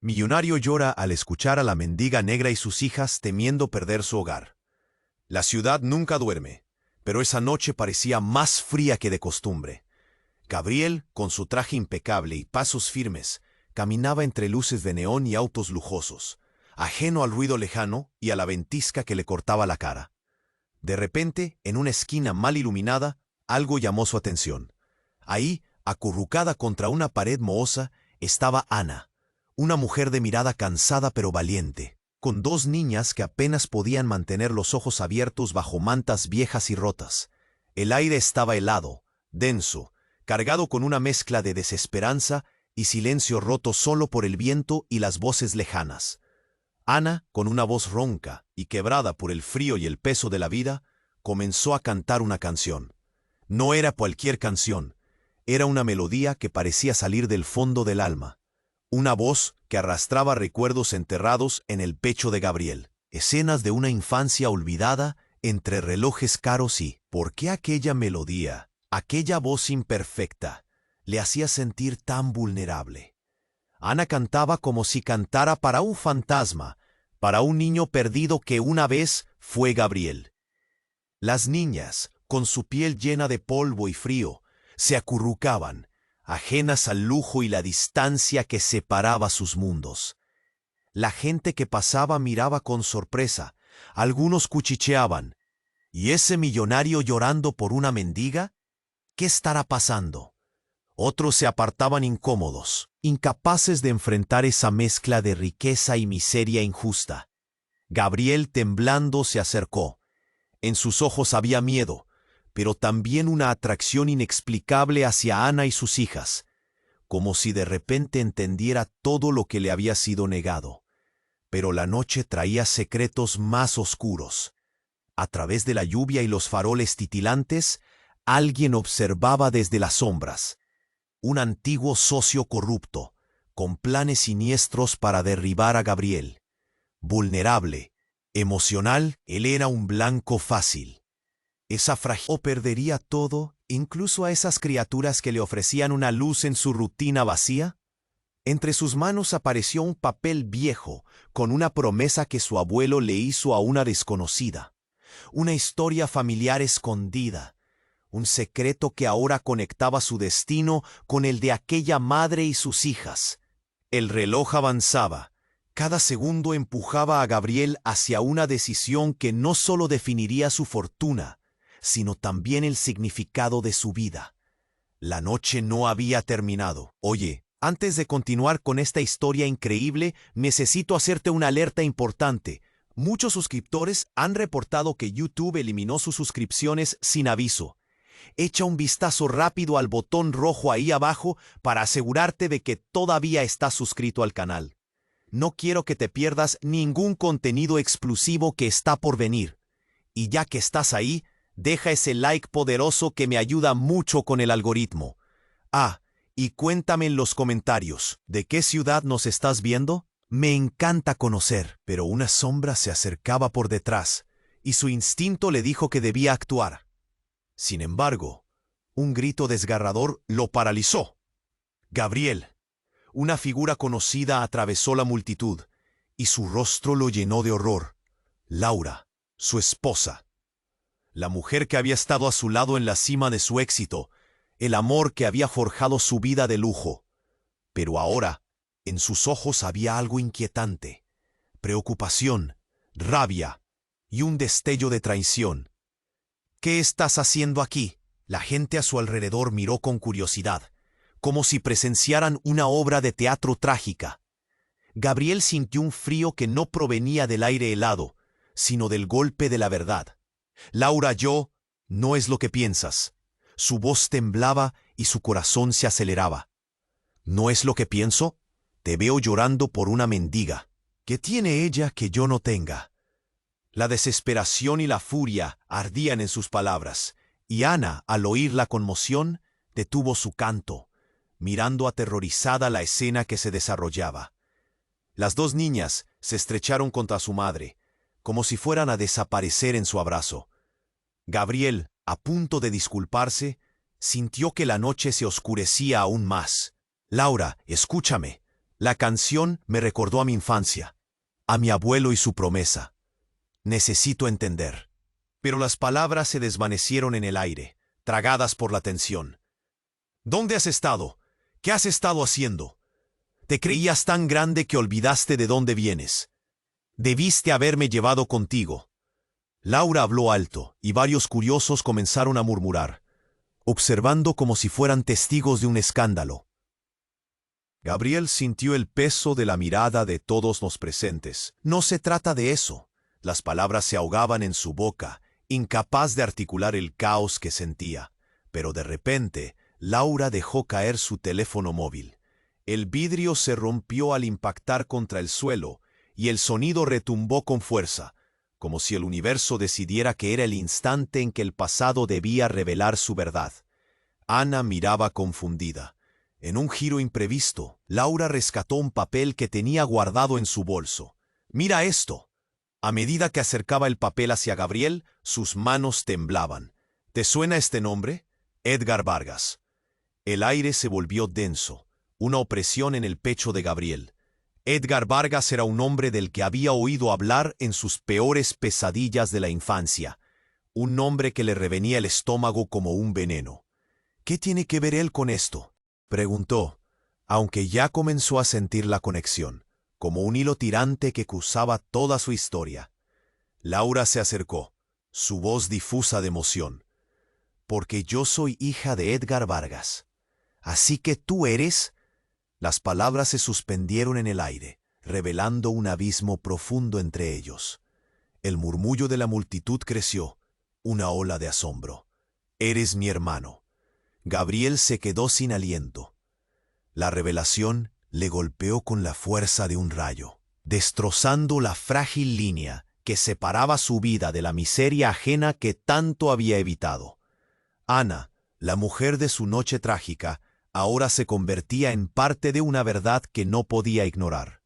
Millonario llora al escuchar a la mendiga negra y sus hijas temiendo perder su hogar. La ciudad nunca duerme, pero esa noche parecía más fría que de costumbre. Gabriel, con su traje impecable y pasos firmes, caminaba entre luces de neón y autos lujosos, ajeno al ruido lejano y a la ventisca que le cortaba la cara. De repente, en una esquina mal iluminada, algo llamó su atención. Ahí, acurrucada contra una pared mohosa, estaba Ana, una mujer de mirada cansada pero valiente, con dos niñas que apenas podían mantener los ojos abiertos bajo mantas viejas y rotas. El aire estaba helado, denso, cargado con una mezcla de desesperanza y silencio roto solo por el viento y las voces lejanas. Ana, con una voz ronca y quebrada por el frío y el peso de la vida, comenzó a cantar una canción. No era cualquier canción, era una melodía que parecía salir del fondo del alma. Una voz que arrastraba recuerdos enterrados en el pecho de Gabriel, escenas de una infancia olvidada entre relojes caros y, ¿por qué aquella melodía, aquella voz imperfecta, le hacía sentir tan vulnerable? Ana cantaba como si cantara para un fantasma, para un niño perdido que una vez fue Gabriel. Las niñas, con su piel llena de polvo y frío, se acurrucaban, ajenas al lujo y la distancia que separaba sus mundos. La gente que pasaba miraba con sorpresa, algunos cuchicheaban. ¿Y ese millonario llorando por una mendiga? ¿Qué estará pasando? Otros se apartaban incómodos, incapaces de enfrentar esa mezcla de riqueza y miseria injusta. Gabriel, temblando, se acercó. En sus ojos había miedo, pero también una atracción inexplicable hacia Ana y sus hijas, como si de repente entendiera todo lo que le había sido negado. Pero la noche traía secretos más oscuros. A través de la lluvia y los faroles titilantes, alguien observaba desde las sombras. Un antiguo socio corrupto, con planes siniestros para derribar a Gabriel. Vulnerable, emocional, él era un blanco fácil. Esa frágil perdería todo, incluso a esas criaturas que le ofrecían una luz en su rutina vacía. Entre sus manos apareció un papel viejo, con una promesa que su abuelo le hizo a una desconocida. Una historia familiar escondida. Un secreto que ahora conectaba su destino con el de aquella madre y sus hijas. El reloj avanzaba. Cada segundo empujaba a Gabriel hacia una decisión que no solo definiría su fortuna, sino también el significado de su vida. La noche no había terminado. Oye, antes de continuar con esta historia increíble, necesito hacerte una alerta importante. Muchos suscriptores han reportado que YouTube eliminó sus suscripciones sin aviso. Echa un vistazo rápido al botón rojo ahí abajo para asegurarte de que todavía estás suscrito al canal. No quiero que te pierdas ningún contenido exclusivo que está por venir. Y ya que estás ahí, deja ese like poderoso que me ayuda mucho con el algoritmo. Ah, y cuéntame en los comentarios, ¿de qué ciudad nos estás viendo? Me encanta conocer, pero una sombra se acercaba por detrás, y su instinto le dijo que debía actuar. Sin embargo, un grito desgarrador lo paralizó. Gabriel. Una figura conocida atravesó la multitud, y su rostro lo llenó de horror. Laura, su esposa. La mujer que había estado a su lado en la cima de su éxito, el amor que había forjado su vida de lujo. Pero ahora, en sus ojos había algo inquietante, preocupación, rabia y un destello de traición. ¿Qué estás haciendo aquí? La gente a su alrededor miró con curiosidad, como si presenciaran una obra de teatro trágica. Gabriel sintió un frío que no provenía del aire helado, sino del golpe de la verdad. Laura, no es lo que piensas. Su voz temblaba y su corazón se aceleraba. ¿No es lo que pienso? Te veo llorando por una mendiga. ¿Qué tiene ella que yo no tenga? La desesperación y la furia ardían en sus palabras, y Ana, al oír la conmoción, detuvo su canto, mirando aterrorizada la escena que se desarrollaba. Las dos niñas se estrecharon contra su madre, como si fueran a desaparecer en su abrazo. Gabriel, a punto de disculparse, sintió que la noche se oscurecía aún más. Laura, escúchame. La canción me recordó a mi infancia, a mi abuelo y su promesa. Necesito entender. Pero las palabras se desvanecieron en el aire, tragadas por la tensión. ¿Dónde has estado? ¿Qué has estado haciendo? Te creías tan grande que olvidaste de dónde vienes. Debiste haberme llevado contigo. Laura habló alto, y varios curiosos comenzaron a murmurar, observando como si fueran testigos de un escándalo. Gabriel sintió el peso de la mirada de todos los presentes. No se trata de eso. Las palabras se ahogaban en su boca, incapaz de articular el caos que sentía. Pero de repente, Laura dejó caer su teléfono móvil. El vidrio se rompió al impactar contra el suelo, y el sonido retumbó con fuerza, como si el universo decidiera que era el instante en que el pasado debía revelar su verdad. Ana miraba confundida. En un giro imprevisto, Laura rescató un papel que tenía guardado en su bolso. «Mira esto». A medida que acercaba el papel hacia Gabriel, sus manos temblaban. «¿Te suena este nombre? Edgar Vargas». El aire se volvió denso, una opresión en el pecho de Gabriel. Edgar Vargas era un hombre del que había oído hablar en sus peores pesadillas de la infancia. Un nombre que le revenía el estómago como un veneno. «¿Qué tiene que ver él con esto?», preguntó, aunque ya comenzó a sentir la conexión, como un hilo tirante que cruzaba toda su historia. Laura se acercó, su voz difusa de emoción. «Porque yo soy hija de Edgar Vargas. ¿Así que tú eres...?» Las palabras se suspendieron en el aire, revelando un abismo profundo entre ellos. El murmullo de la multitud creció, una ola de asombro. «Eres mi hermano». Gabriel se quedó sin aliento. La revelación le golpeó con la fuerza de un rayo, destrozando la frágil línea que separaba su vida de la miseria ajena que tanto había evitado. Ana, la mujer de su noche trágica, ahora se convertía en parte de una verdad que no podía ignorar.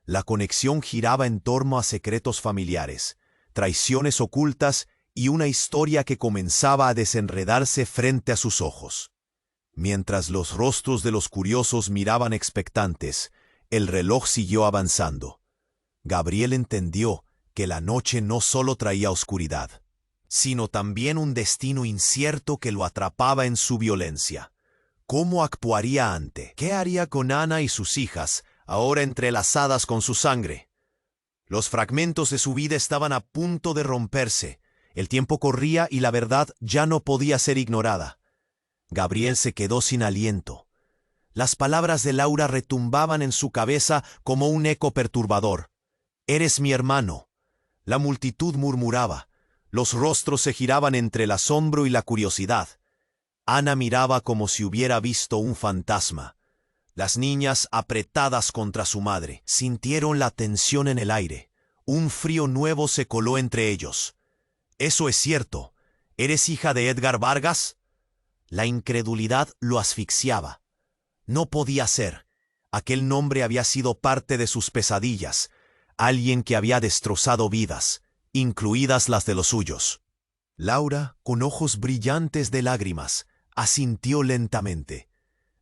La conexión giraba en torno a secretos familiares, traiciones ocultas y una historia que comenzaba a desenredarse frente a sus ojos. Mientras los rostros de los curiosos miraban expectantes, el reloj siguió avanzando. Gabriel entendió que la noche no solo traía oscuridad, sino también un destino incierto que lo atrapaba en su violencia. ¿Cómo actuaría ante? ¿Qué haría con Ana y sus hijas, ahora entrelazadas con su sangre? Los fragmentos de su vida estaban a punto de romperse. El tiempo corría y la verdad ya no podía ser ignorada. Gabriel se quedó sin aliento. Las palabras de Laura retumbaban en su cabeza como un eco perturbador. «Eres mi hermano». La multitud murmuraba. Los rostros se giraban entre el asombro y la curiosidad. Ana miraba como si hubiera visto un fantasma. Las niñas, apretadas contra su madre, sintieron la tensión en el aire. Un frío nuevo se coló entre ellos. «¿Eso es cierto? ¿Eres hija de Edgar Vargas?». La incredulidad lo asfixiaba. No podía ser. Aquel nombre había sido parte de sus pesadillas. Alguien que había destrozado vidas, incluidas las de los suyos. Laura, con ojos brillantes de lágrimas, asintió lentamente.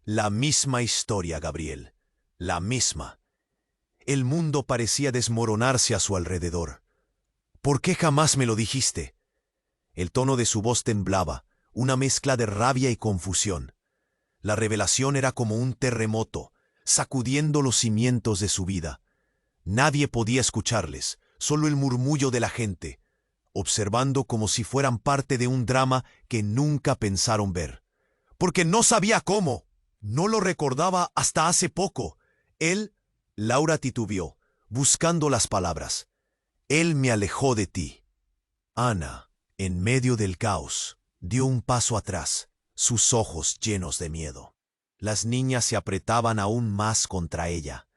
«La misma historia, Gabriel. La misma». El mundo parecía desmoronarse a su alrededor. «¿Por qué jamás me lo dijiste?». El tono de su voz temblaba, una mezcla de rabia y confusión. La revelación era como un terremoto, sacudiendo los cimientos de su vida. Nadie podía escucharles, solo el murmullo de la gente, observando como si fueran parte de un drama que nunca pensaron ver. «Porque no sabía cómo. No lo recordaba hasta hace poco. Él...». Laura titubeó, buscando las palabras. «Él me alejó de ti». Ana, en medio del caos, dio un paso atrás, sus ojos llenos de miedo. Las niñas se apretaban aún más contra ella.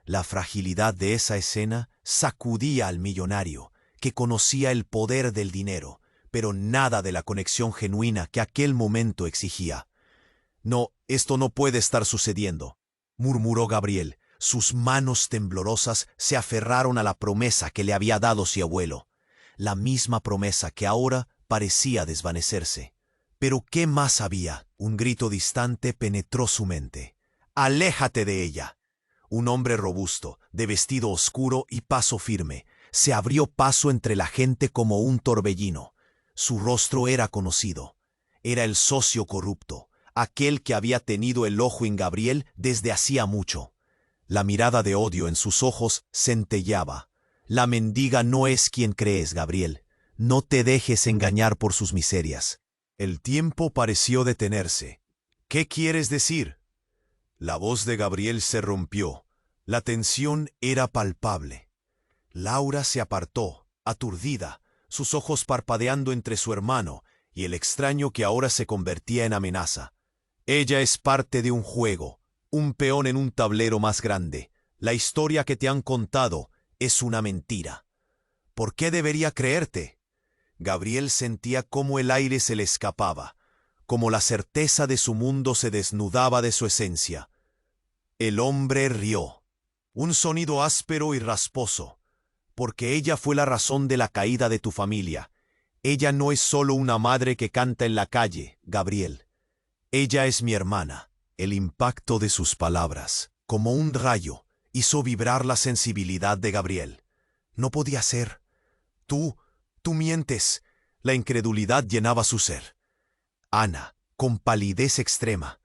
La fragilidad de esa escena sacudía al millonario, que conocía el poder del dinero, pero nada de la conexión genuina que aquel momento exigía. «No, esto no puede estar sucediendo», murmuró Gabriel. Sus manos temblorosas se aferraron a la promesa que le había dado su abuelo, la misma promesa que ahora parecía desvanecerse. Pero ¿qué más había? Un grito distante penetró su mente. «¡Aléjate de ella!». un hombre robusto, de vestido oscuro y paso firme. Se abrió paso entre la gente como un torbellino. Su rostro era conocido. Era el socio corrupto, aquel que había tenido el ojo en Gabriel desde hacía mucho. La mirada de odio en sus ojos centelleaba. La mendiga no es quien crees, Gabriel. No te dejes engañar por sus miserias. El tiempo pareció detenerse. ¿Qué quieres decir? La voz de Gabriel se rompió. La tensión era palpable. Laura se apartó, aturdida, sus ojos parpadeando entre su hermano y el extraño que ahora se convertía en amenaza. Ella es parte de un juego, un peón en un tablero más grande. La historia que te han contado es una mentira. ¿Por qué debería creerte? Gabriel sentía cómo el aire se le escapaba, como la certeza de su mundo se desnudaba de su esencia. El hombre rió, un sonido áspero y rasposo, porque ella fue la razón de la caída de tu familia. Ella no es solo una madre que canta en la calle, Gabriel. Ella es mi hermana. El impacto de sus palabras, como un rayo, hizo vibrar la sensibilidad de Gabriel. No podía ser. Tú mientes. La incredulidad llenaba su ser. Ana, con palidez extrema,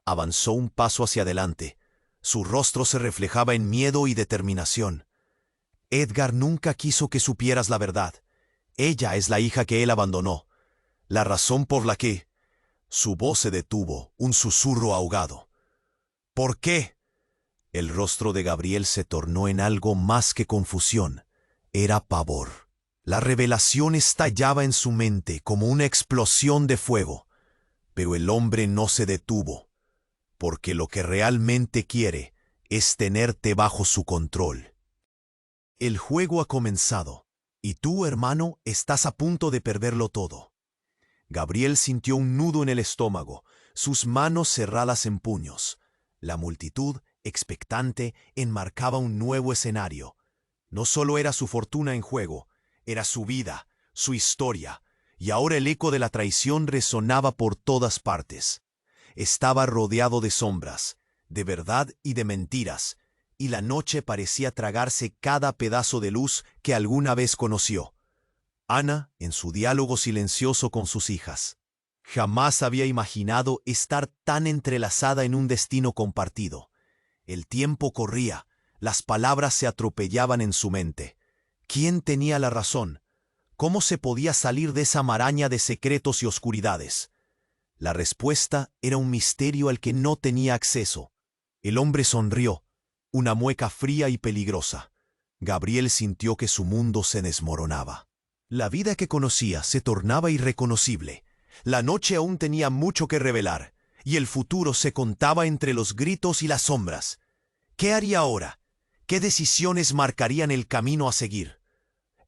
avanzó un paso hacia adelante. Su rostro se reflejaba en miedo y determinación. Edgar nunca quiso que supieras la verdad. Ella es la hija que él abandonó. La razón por la que... Su voz se detuvo, un susurro ahogado. ¿Por qué? El rostro de Gabriel se tornó en algo más que confusión. Era pavor. La revelación estallaba en su mente como una explosión de fuego. Pero el hombre no se detuvo, porque lo que realmente quiere es tenerte bajo su control. El juego ha comenzado, y tú, hermano, estás a punto de perderlo todo. Gabriel sintió un nudo en el estómago, sus manos cerradas en puños. La multitud, expectante, enmarcaba un nuevo escenario. No solo era su fortuna en juego, era su vida, su historia, y ahora el eco de la traición resonaba por todas partes. Estaba rodeado de sombras, de verdad y de mentiras, y la noche parecía tragarse cada pedazo de luz que alguna vez conoció. Ana, en su diálogo silencioso con sus hijas, jamás había imaginado estar tan entrelazada en un destino compartido. El tiempo corría, las palabras se atropellaban en su mente. ¿Quién tenía la razón? ¿Cómo se podía salir de esa maraña de secretos y oscuridades? La respuesta era un misterio al que no tenía acceso. El hombre sonrió, una mueca fría y peligrosa. Gabriel sintió que su mundo se desmoronaba. La vida que conocía se tornaba irreconocible. La noche aún tenía mucho que revelar, y el futuro se contaba entre los gritos y las sombras. ¿Qué haría ahora? ¿Qué decisiones marcarían el camino a seguir?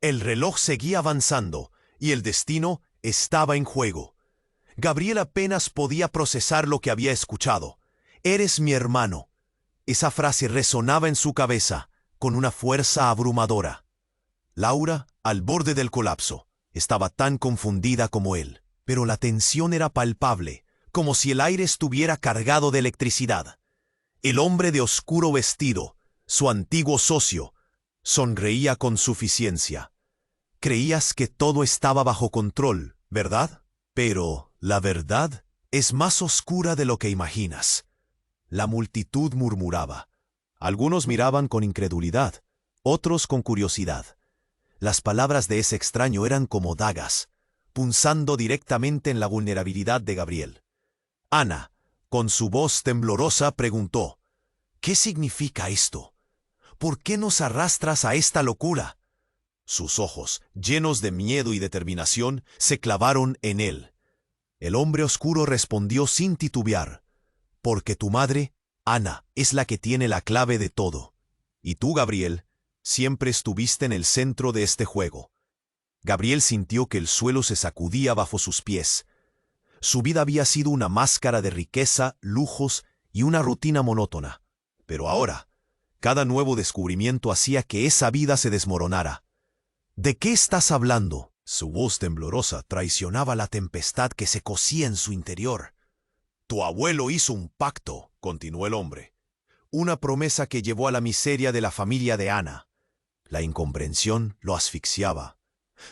El reloj seguía avanzando, y el destino estaba en juego. Gabriel apenas podía procesar lo que había escuchado. «Eres mi hermano». Esa frase resonaba en su cabeza, con una fuerza abrumadora. Laura, al borde del colapso, estaba tan confundida como él, pero la tensión era palpable, como si el aire estuviera cargado de electricidad. El hombre de oscuro vestido, su antiguo socio, sonreía con suficiencia. Creías que todo estaba bajo control, ¿verdad? Pero la verdad es más oscura de lo que imaginas. La multitud murmuraba. Algunos miraban con incredulidad, otros con curiosidad. Las palabras de ese extraño eran como dagas, punzando directamente en la vulnerabilidad de Gabriel. Ana, con su voz temblorosa, preguntó: «¿Qué significa esto? ¿Por qué nos arrastras a esta locura?» Sus ojos, llenos de miedo y determinación, se clavaron en él. El hombre oscuro respondió sin titubear: «Porque tu madre, Ana, es la que tiene la clave de todo. Y tú, Gabriel, siempre estuviste en el centro de este juego». Gabriel sintió que el suelo se sacudía bajo sus pies. Su vida había sido una máscara de riqueza, lujos y una rutina monótona. Pero ahora, cada nuevo descubrimiento hacía que esa vida se desmoronara. «¿De qué estás hablando?» Su voz temblorosa traicionaba la tempestad que se cosía en su interior. «Tu abuelo hizo un pacto», continuó el hombre. una promesa que llevó a la miseria de la familia de Ana. La incomprensión lo asfixiaba.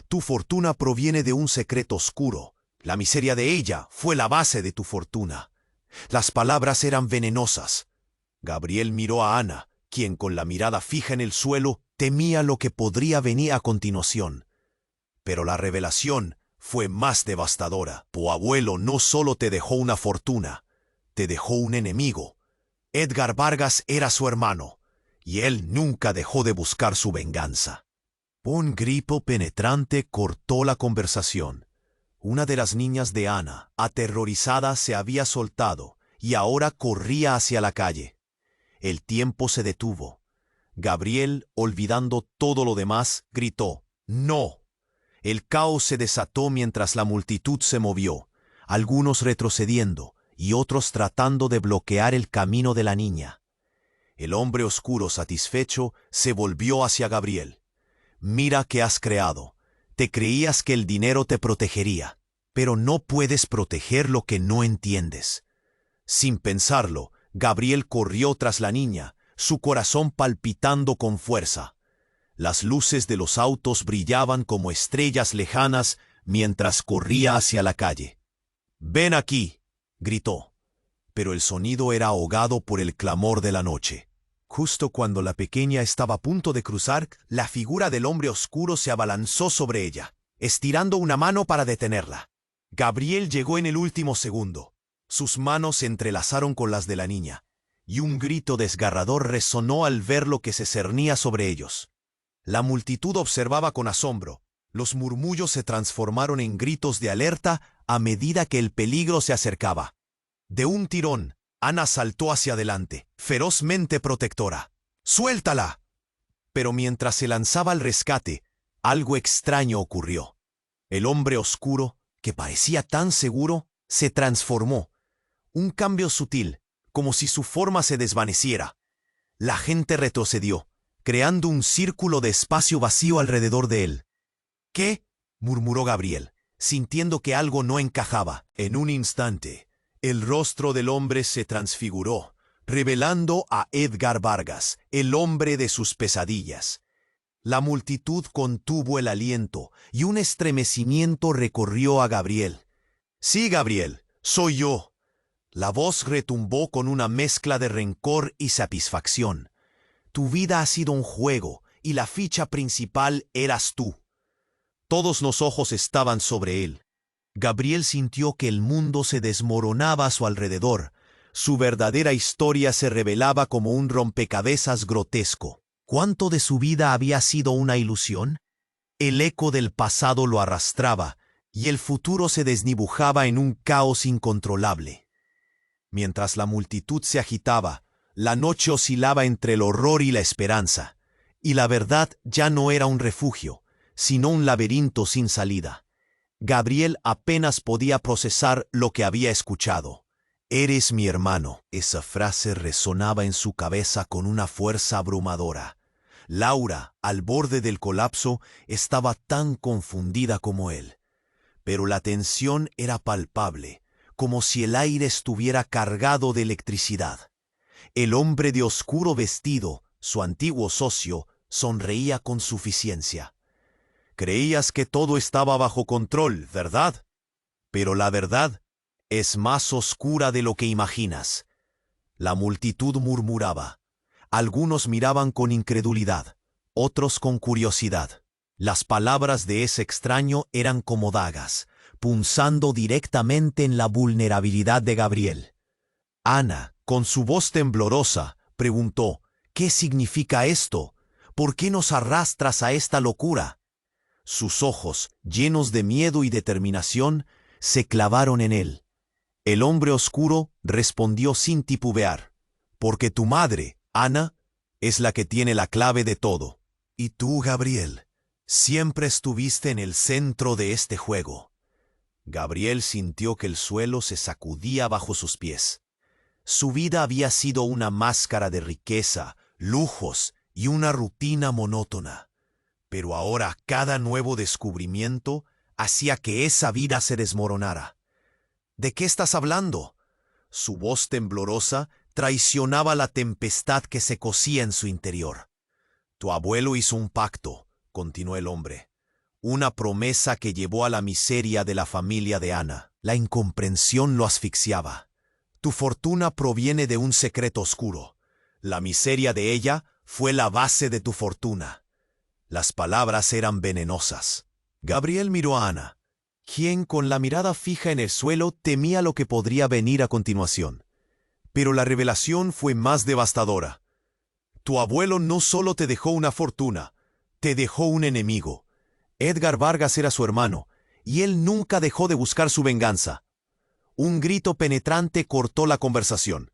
Tu fortuna proviene de un secreto oscuro. La miseria de ella fue la base de tu fortuna. Las palabras eran venenosas. Gabriel miró a Ana, quien con la mirada fija en el suelo temía lo que podría venir a continuación. Pero la revelación fue más devastadora. Tu abuelo no solo te dejó una fortuna, te dejó un enemigo. Edgar Vargas era su hermano, y él nunca dejó de buscar su venganza. Un grito penetrante cortó la conversación. Una de las niñas de Ana, aterrorizada, se había soltado y ahora corría hacia la calle. El tiempo se detuvo. Gabriel, olvidando todo lo demás, gritó: ¡No! El caos se desató mientras la multitud se movió, algunos retrocediendo y otros tratando de bloquear el camino de la niña. El hombre oscuro, satisfecho, se volvió hacia Gabriel. Mira qué has creado. Te creías que el dinero te protegería, pero no puedes proteger lo que no entiendes. Sin pensarlo, Gabriel corrió tras la niña, su corazón palpitando con fuerza. Las luces de los autos brillaban como estrellas lejanas mientras corría hacia la calle. «¡Ven aquí!», gritó, pero el sonido era ahogado por el clamor de la noche. Justo cuando la pequeña estaba a punto de cruzar, la figura del hombre oscuro se abalanzó sobre ella, estirando una mano para detenerla. Gabriel llegó en el último segundo. Sus manos se entrelazaron con las de la niña, y un grito desgarrador resonó al ver lo que se cernía sobre ellos. La multitud observaba con asombro. Los murmullos se transformaron en gritos de alerta a medida que el peligro se acercaba. De un tirón, Ana saltó hacia adelante, ferozmente protectora. ¡Suéltala! Pero mientras se lanzaba al rescate, algo extraño ocurrió. El hombre oscuro, que parecía tan seguro, se transformó. Un cambio sutil, como si su forma se desvaneciera. La gente retrocedió, creando un círculo de espacio vacío alrededor de él. «¿Qué?», murmuró Gabriel, sintiendo que algo no encajaba. En un instante, el rostro del hombre se transfiguró, revelando a Edgar Vargas, el hombre de sus pesadillas. La multitud contuvo el aliento y un estremecimiento recorrió a Gabriel. «Sí, Gabriel, soy yo». La voz retumbó con una mezcla de rencor y satisfacción. «Tu vida ha sido un juego y la ficha principal eras tú». Todos los ojos estaban sobre él. Gabriel sintió que el mundo se desmoronaba a su alrededor. Su verdadera historia se revelaba como un rompecabezas grotesco. ¿Cuánto de su vida había sido una ilusión? El eco del pasado lo arrastraba, y el futuro se desdibujaba en un caos incontrolable. Mientras la multitud se agitaba, la noche oscilaba entre el horror y la esperanza, y la verdad ya no era un refugio, sino un laberinto sin salida. Gabriel apenas podía procesar lo que había escuchado. «Eres mi hermano». Esa frase resonaba en su cabeza con una fuerza abrumadora. Laura, al borde del colapso, estaba tan confundida como él. Pero la tensión era palpable, como si el aire estuviera cargado de electricidad. El hombre de oscuro vestido, su antiguo socio, sonreía con suficiencia. «Creías que todo estaba bajo control, ¿verdad? Pero la verdad es más oscura de lo que imaginas». La multitud murmuraba. Algunos miraban con incredulidad, otros con curiosidad. Las palabras de ese extraño eran como dagas, punzando directamente en la vulnerabilidad de Gabriel. Ana, con su voz temblorosa, preguntó: «¿Qué significa esto? ¿Por qué nos arrastras a esta locura?». Sus ojos, llenos de miedo y determinación, se clavaron en él. El hombre oscuro respondió sin titubear: «Porque tu madre, Ana, es la que tiene la clave de todo. Y tú, Gabriel, siempre estuviste en el centro de este juego». Gabriel sintió que el suelo se sacudía bajo sus pies. Su vida había sido una máscara de riqueza, lujos y una rutina monótona. Pero ahora cada nuevo descubrimiento hacía que esa vida se desmoronara. «¿De qué estás hablando?». Su voz temblorosa traicionaba la tempestad que se cocía en su interior. Tu abuelo hizo un pacto, continuó el hombre, una promesa que llevó a la miseria de la familia de Ana. La incomprensión lo asfixiaba. Tu fortuna proviene de un secreto oscuro. La miseria de ella fue la base de tu fortuna. Las palabras eran venenosas. Gabriel miró a Ana, quien con la mirada fija en el suelo temía lo que podría venir a continuación. Pero la revelación fue más devastadora. Tu abuelo no solo te dejó una fortuna, te dejó un enemigo. Edgar Vargas era su hermano, y él nunca dejó de buscar su venganza. Un grito penetrante cortó la conversación.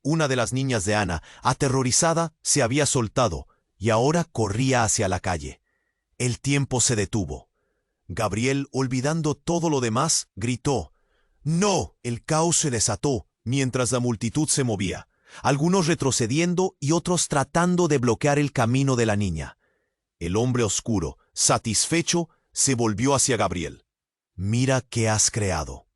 Una de las niñas de Ana, aterrorizada, se había soltado, y ahora corría hacia la calle. El tiempo se detuvo. Gabriel, olvidando todo lo demás, gritó. ¡No! El caos se desató, mientras la multitud se movía, algunos retrocediendo y otros tratando de bloquear el camino de la niña. El hombre oscuro, satisfecho, se volvió hacia Gabriel. Mira qué has creado.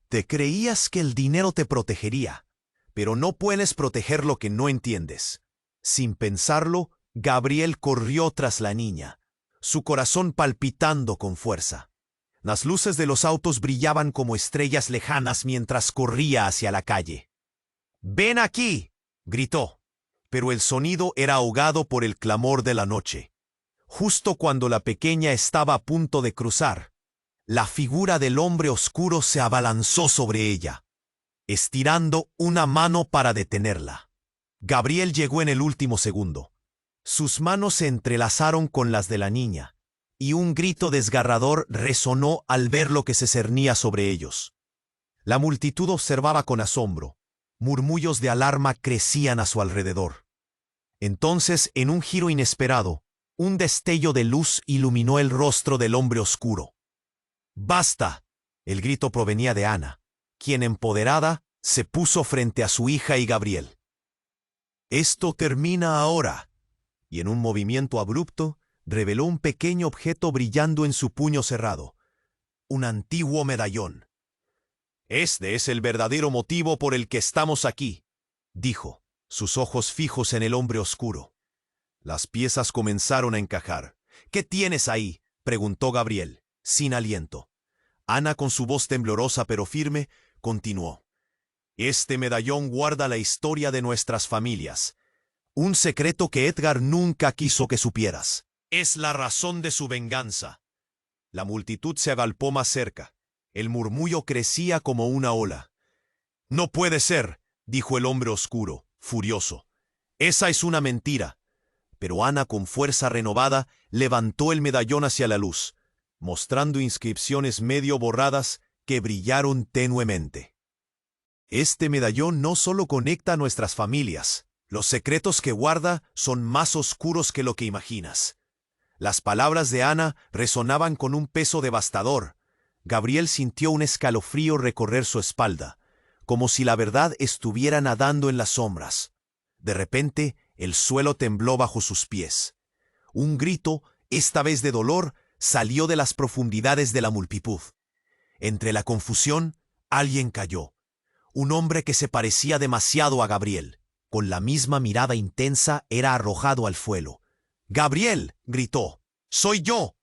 Te creías que el dinero te protegería, pero no puedes proteger lo que no entiendes. Sin pensarlo, Gabriel corrió tras la niña, su corazón palpitando con fuerza. Las luces de los autos brillaban como estrellas lejanas mientras corría hacia la calle. «¡Ven aquí!», gritó, pero el sonido era ahogado por el clamor de la noche. Justo cuando la pequeña estaba a punto de cruzar, la figura del hombre oscuro se abalanzó sobre ella, estirando una mano para detenerla. Gabriel llegó en el último segundo. Sus manos se entrelazaron con las de la niña, y un grito desgarrador resonó al ver lo que se cernía sobre ellos. La multitud observaba con asombro. Murmullos de alarma crecían a su alrededor. Entonces, en un giro inesperado, un destello de luz iluminó el rostro del hombre oscuro. «¡Basta!», el grito provenía de Ana, quien empoderada se puso frente a su hija y Gabriel. «Esto termina ahora», y en un movimiento abrupto, reveló un pequeño objeto brillando en su puño cerrado. Un antiguo medallón. «Este es el verdadero motivo por el que estamos aquí», dijo, sus ojos fijos en el hombre oscuro. Las piezas comenzaron a encajar. «¿Qué tienes ahí?», preguntó Gabriel, sin aliento. Ana, con su voz temblorosa pero firme, continuó. «Este medallón guarda la historia de nuestras familias. Un secreto que Edgar nunca quiso que supieras. Es la razón de su venganza». La multitud se agolpó más cerca. El murmullo crecía como una ola. «No puede ser», dijo el hombre oscuro, furioso. «Esa es una mentira». Pero Ana, con fuerza renovada, levantó el medallón hacia la luz, mostrando inscripciones medio borradas que brillaron tenuemente. «Este medallón no solo conecta a nuestras familias. Los secretos que guarda son más oscuros que lo que imaginas». Las palabras de Ana resonaban con un peso devastador. Gabriel sintió un escalofrío recorrer su espalda, como si la verdad estuviera nadando en las sombras. De repente, el suelo tembló bajo sus pies. Un grito, esta vez de dolor, salió de las profundidades de la multitud. Entre la confusión, alguien cayó. Un hombre que se parecía demasiado a Gabriel. Con la misma mirada intensa, era arrojado al suelo. «¡Gabriel!», gritó. «¡Soy yo!».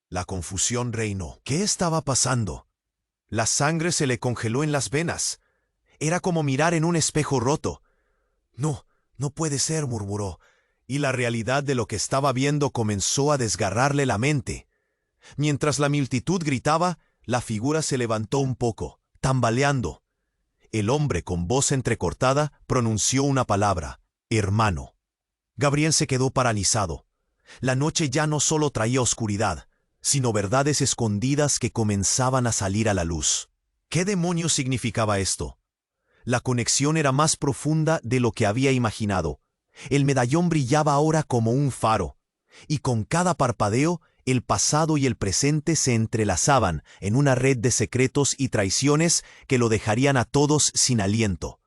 La confusión reinó. ¿Qué estaba pasando? La sangre se le congeló en las venas. Era como mirar en un espejo roto. «No, no puede ser», murmuró, y la realidad de lo que estaba viendo comenzó a desgarrarle la mente. Mientras la multitud gritaba, la figura se levantó un poco, tambaleando. El hombre, con voz entrecortada, pronunció una palabra: «hermano». Gabriel se quedó paralizado. La noche ya no solo traía oscuridad, sino verdades escondidas que comenzaban a salir a la luz. ¿Qué demonios significaba esto? La conexión era más profunda de lo que había imaginado. El medallón brillaba ahora como un faro, y con cada parpadeo, el pasado y el presente se entrelazaban en una red de secretos y traiciones que lo dejarían a todos sin aliento.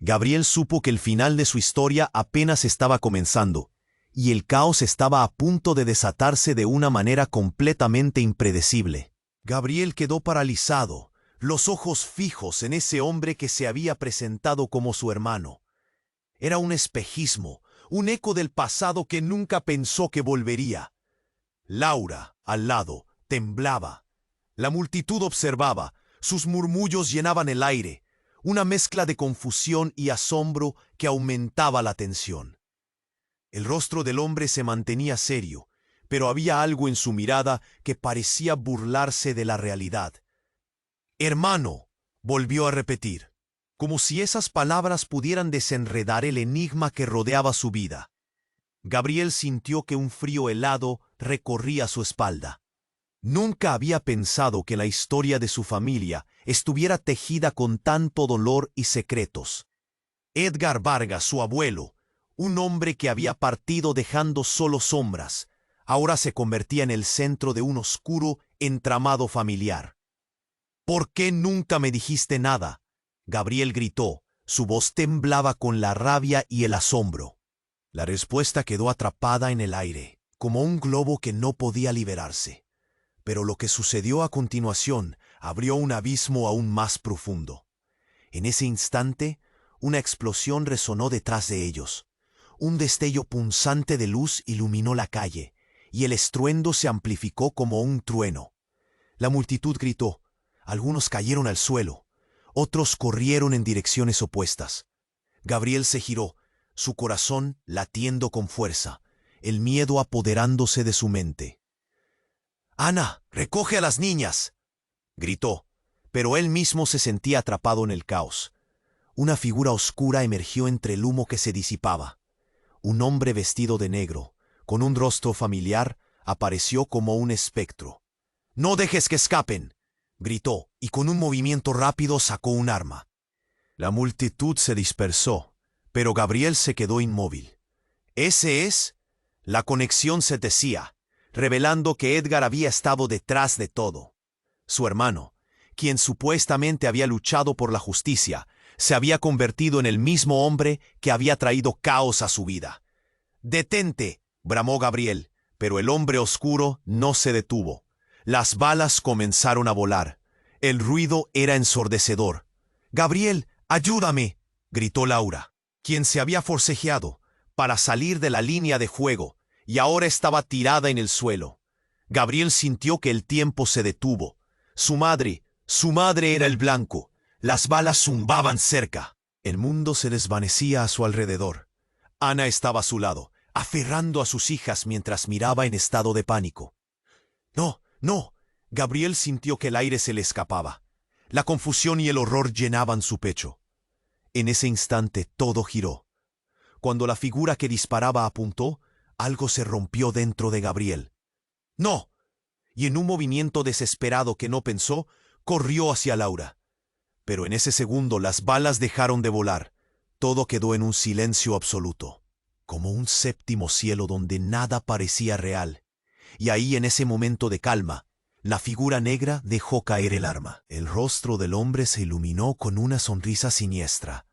Gabriel supo que el final de su historia apenas estaba comenzando, y el caos estaba a punto de desatarse de una manera completamente impredecible. Gabriel quedó paralizado, los ojos fijos en ese hombre que se había presentado como su hermano. Era un espejismo, un eco del pasado que nunca pensó que volvería. Laura, al lado, temblaba. La multitud observaba, sus murmullos llenaban el aire, una mezcla de confusión y asombro que aumentaba la tensión. El rostro del hombre se mantenía serio, pero había algo en su mirada que parecía burlarse de la realidad. «Hermano», volvió a repetir, como si esas palabras pudieran desenredar el enigma que rodeaba su vida. Gabriel sintió que un frío helado recorría su espalda. Nunca había pensado que la historia de su familia estuviera tejida con tanto dolor y secretos. Edgar Vargas, su abuelo, un hombre que había partido dejando solo sombras, ahora se convertía en el centro de un oscuro entramado familiar. «¿Por qué nunca me dijiste nada?», Gabriel gritó. Su voz temblaba con la rabia y el asombro. La respuesta quedó atrapada en el aire, como un globo que no podía liberarse. Pero lo que sucedió a continuación abrió un abismo aún más profundo. En ese instante, una explosión resonó detrás de ellos. Un destello punzante de luz iluminó la calle, y el estruendo se amplificó como un trueno. La multitud gritó. Algunos cayeron al suelo. Otros corrieron en direcciones opuestas. Gabriel se giró, su corazón latiendo con fuerza, el miedo apoderándose de su mente. «Ana, recoge a las niñas», gritó, pero él mismo se sentía atrapado en el caos. Una figura oscura emergió entre el humo que se disipaba. Un hombre vestido de negro, con un rostro familiar, apareció como un espectro. «No dejes que escapen», gritó, y con un movimiento rápido sacó un arma. La multitud se dispersó, pero Gabriel se quedó inmóvil. «¿Ese es?». La conexión se decía, revelando que Edgar había estado detrás de todo. Su hermano, quien supuestamente había luchado por la justicia, se había convertido en el mismo hombre que había traído caos a su vida. «¡Detente!», bramó Gabriel, pero el hombre oscuro no se detuvo. Las balas comenzaron a volar. El ruido era ensordecedor. «Gabriel, ayúdame», gritó Laura, quien se había forcejeado para salir de la línea de fuego y ahora estaba tirada en el suelo. Gabriel sintió que el tiempo se detuvo. Su madre era el blanco. Las balas zumbaban cerca. El mundo se desvanecía a su alrededor. Ana estaba a su lado, aferrando a sus hijas mientras miraba en estado de pánico. «No, no». Gabriel sintió que el aire se le escapaba. La confusión y el horror llenaban su pecho. En ese instante todo giró. Cuando la figura que disparaba apuntó, algo se rompió dentro de Gabriel. «¡No!», y en un movimiento desesperado que no pensó, corrió hacia Laura. Pero en ese segundo las balas dejaron de volar. Todo quedó en un silencio absoluto, como un séptimo cielo donde nada parecía real. Y ahí, en ese momento de calma, la figura negra dejó caer el arma. El rostro del hombre se iluminó con una sonrisa siniestra.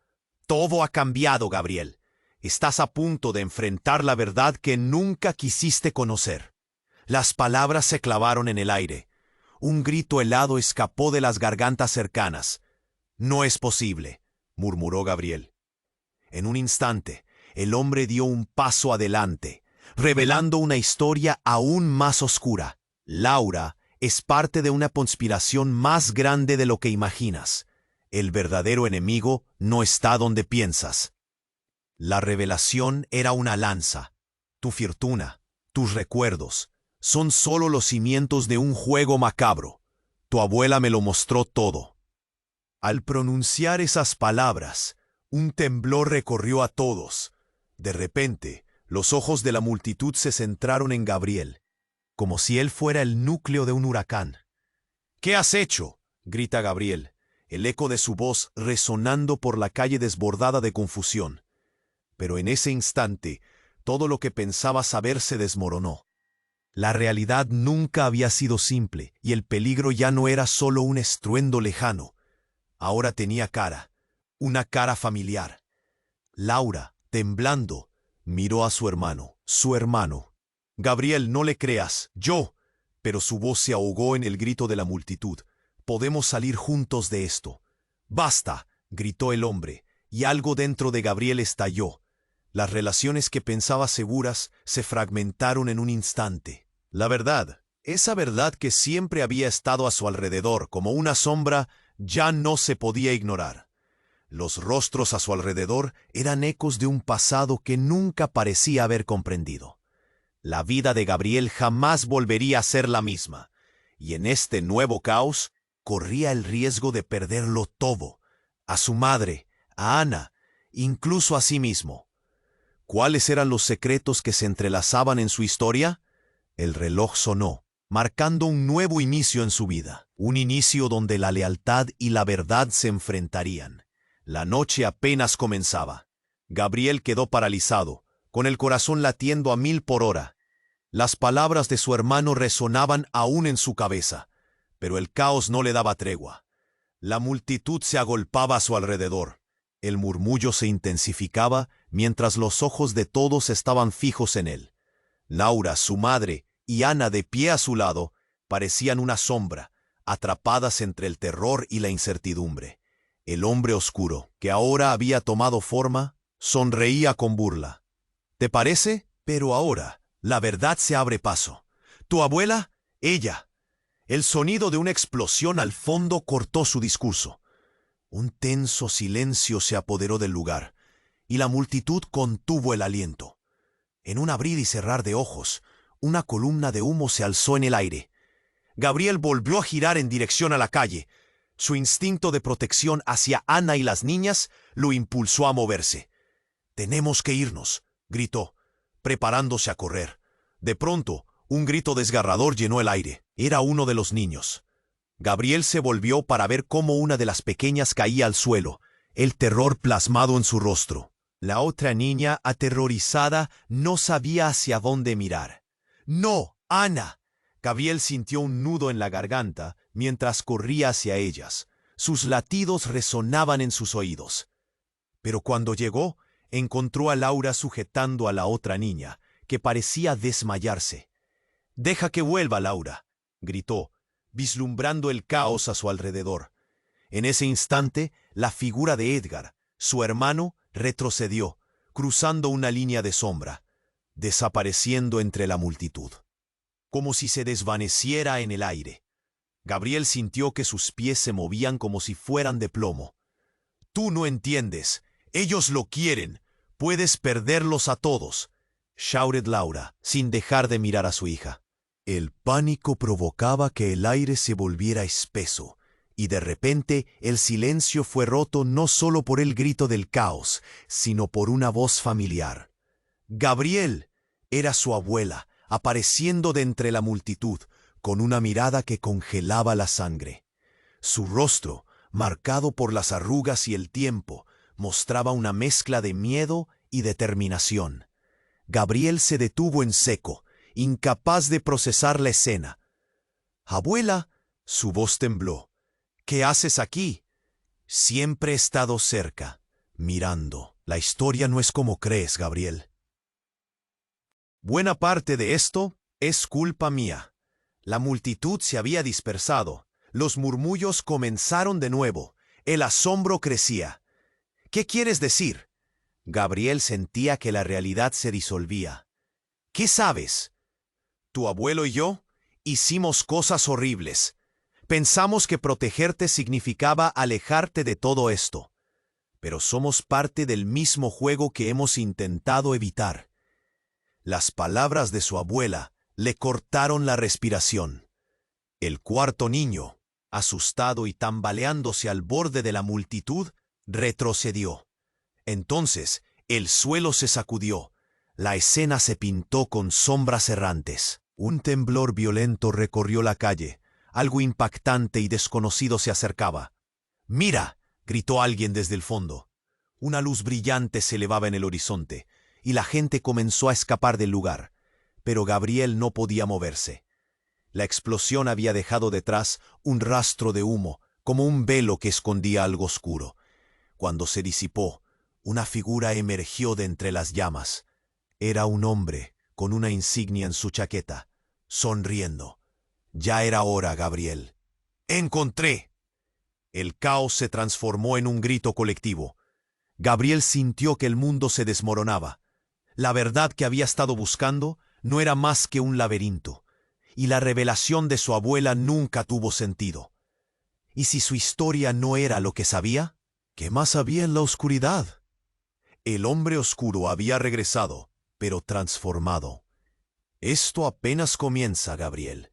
«Todo ha cambiado, Gabriel. Estás a punto de enfrentar la verdad que nunca quisiste conocer». Las palabras se clavaron en el aire. Un grito helado escapó de las gargantas cercanas. «No es posible», murmuró Gabriel. En un instante, el hombre dio un paso adelante, revelando una historia aún más oscura. Laura es parte de una conspiración más grande de lo que imaginas. El verdadero enemigo no está donde piensas. La revelación era una lanza. Tu fortuna, tus recuerdos, son solo los cimientos de un juego macabro. Tu abuela me lo mostró todo. Al pronunciar esas palabras, un temblor recorrió a todos. De repente, los ojos de la multitud se centraron en Gabriel, como si él fuera el núcleo de un huracán. «¿Qué has hecho?», grita Gabriel, el eco de su voz resonando por la calle desbordada de confusión. Pero en ese instante, todo lo que pensaba saber se desmoronó. La realidad nunca había sido simple, y el peligro ya no era solo un estruendo lejano. Ahora tenía cara, una cara familiar. Laura, temblando, miró a su hermano. Su hermano. «Gabriel, no le creas, yo». Pero su voz se ahogó en el grito de la multitud. Podemos salir juntos de esto. ¡Basta!, gritó el hombre, y algo dentro de Gabriel estalló. Las relaciones que pensaba seguras se fragmentaron en un instante. La verdad, esa verdad que siempre había estado a su alrededor como una sombra, ya no se podía ignorar. Los rostros a su alrededor eran ecos de un pasado que nunca parecía haber comprendido. La vida de Gabriel jamás volvería a ser la misma, y en este nuevo caos corría el riesgo de perderlo todo, a su madre, a Ana, incluso a sí mismo. ¿Cuáles eran los secretos que se entrelazaban en su historia? El reloj sonó, marcando un nuevo inicio en su vida, un inicio donde la lealtad y la verdad se enfrentarían. La noche apenas comenzaba. Gabriel quedó paralizado, con el corazón latiendo a 1000 por hora. Las palabras de su hermano resonaban aún en su cabeza, pero el caos no le daba tregua. La multitud se agolpaba a su alrededor. El murmullo se intensificaba mientras los ojos de todos estaban fijos en él. Laura, su madre, y Ana de pie a su lado, parecían una sombra, atrapadas entre el terror y la incertidumbre. El hombre oscuro, que ahora había tomado forma, sonreía con burla. ¿Te parece? Pero ahora, la verdad se abre paso. Tu abuela, ella. El sonido de una explosión al fondo cortó su discurso. Un tenso silencio se apoderó del lugar, y la multitud contuvo el aliento. En un abrir y cerrar de ojos, una columna de humo se alzó en el aire. Gabriel volvió a girar en dirección a la calle. Su instinto de protección hacia Ana y las niñas lo impulsó a moverse. «Tenemos que irnos», gritó, preparándose a correr. De pronto, un grito desgarrador llenó el aire. Era uno de los niños. Gabriel se volvió para ver cómo una de las pequeñas caía al suelo, el terror plasmado en su rostro. La otra niña, aterrorizada, no sabía hacia dónde mirar. «¡No, Ana!». Gabriel sintió un nudo en la garganta mientras corría hacia ellas. Sus latidos resonaban en sus oídos. Pero cuando llegó, encontró a Laura sujetando a la otra niña, que parecía desmayarse. «Deja que vuelva, Laura», gritó, vislumbrando el caos a su alrededor. En ese instante, la figura de Edgar, su hermano, retrocedió, cruzando una línea de sombra, desapareciendo entre la multitud, como si se desvaneciera en el aire. Gabriel sintió que sus pies se movían como si fueran de plomo. «Tú no entiendes. Ellos lo quieren. Puedes perderlos a todos», shouted Laura, sin dejar de mirar a su hija. El pánico provocaba que el aire se volviera espeso, y de repente el silencio fue roto no solo por el grito del caos, sino por una voz familiar. Gabriel era su abuela, apareciendo de entre la multitud, con una mirada que congelaba la sangre. Su rostro, marcado por las arrugas y el tiempo, mostraba una mezcla de miedo y determinación. Gabriel se detuvo en seco, incapaz de procesar la escena. «Abuela», su voz tembló. «¿Qué haces aquí?» «Siempre he estado cerca, mirando. La historia no es como crees, Gabriel. Buena parte de esto es culpa mía». La multitud se había dispersado. Los murmullos comenzaron de nuevo. El asombro crecía. «¿Qué quieres decir?» Gabriel sentía que la realidad se disolvía. «¿Qué sabes?» «Tu abuelo y yo hicimos cosas horribles. Pensamos que protegerte significaba alejarte de todo esto. Pero somos parte del mismo juego que hemos intentado evitar». Las palabras de su abuela le cortaron la respiración. El cuarto niño, asustado y tambaleándose al borde de la multitud, retrocedió. Entonces, el suelo se sacudió. La escena se pintó con sombras errantes. Un temblor violento recorrió la calle. Algo impactante y desconocido se acercaba. «¡Mira!», gritó alguien desde el fondo. Una luz brillante se elevaba en el horizonte, y la gente comenzó a escapar del lugar. Pero Gabriel no podía moverse. La explosión había dejado detrás un rastro de humo, como un velo que escondía algo oscuro. Cuando se disipó, una figura emergió de entre las llamas. Era un hombre con una insignia en su chaqueta, sonriendo. «Ya era hora, Gabriel». ¡Encontré! El caos se transformó en un grito colectivo. Gabriel sintió que el mundo se desmoronaba. La verdad que había estado buscando no era más que un laberinto, y la revelación de su abuela nunca tuvo sentido. ¿Y si su historia no era lo que sabía? ¿Qué más había en la oscuridad? El hombre oscuro había regresado, pero transformado. Esto apenas comienza, Gabriel.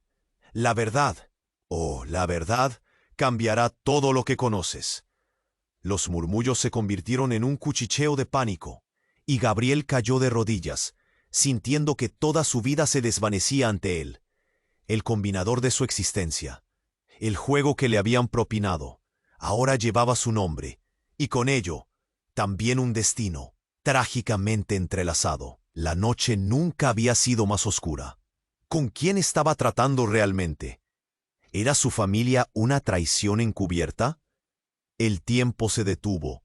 La verdad, la verdad, cambiará todo lo que conoces. Los murmullos se convirtieron en un cuchicheo de pánico, y Gabriel cayó de rodillas, sintiendo que toda su vida se desvanecía ante él. El combinador de su existencia, el juego que le habían propinado, ahora llevaba su nombre, y con ello, también un destino, trágicamente entrelazado. La noche nunca había sido más oscura. ¿Con quién estaba tratando realmente? ¿Era su familia una traición encubierta? El tiempo se detuvo.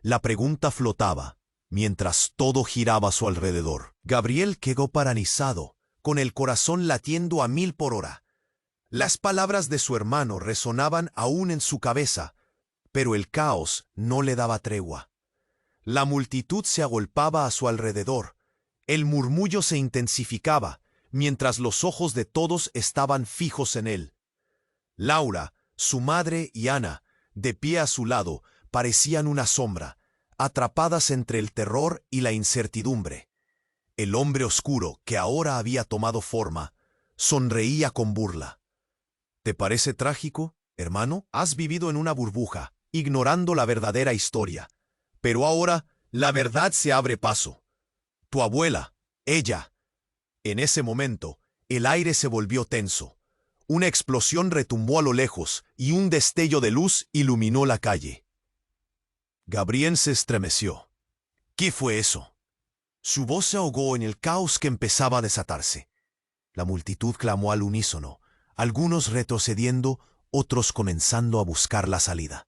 La pregunta flotaba, mientras todo giraba a su alrededor. Gabriel quedó paralizado, con el corazón latiendo a 1000 por hora. Las palabras de su hermano resonaban aún en su cabeza, pero el caos no le daba tregua. La multitud se agolpaba a su alrededor. El murmullo se intensificaba, mientras los ojos de todos estaban fijos en él. Laura, su madre y Ana, de pie a su lado, parecían una sombra, atrapadas entre el terror y la incertidumbre. El hombre oscuro, que ahora había tomado forma, sonreía con burla. ¿Te parece trágico, hermano? Has vivido en una burbuja, ignorando la verdadera historia. Pero ahora, la verdad se abre paso. Tu abuela, ella. En ese momento, el aire se volvió tenso. Una explosión retumbó a lo lejos y un destello de luz iluminó la calle. Gabriel se estremeció. ¿Qué fue eso? Su voz se ahogó en el caos que empezaba a desatarse. La multitud clamó al unísono, algunos retrocediendo, otros comenzando a buscar la salida.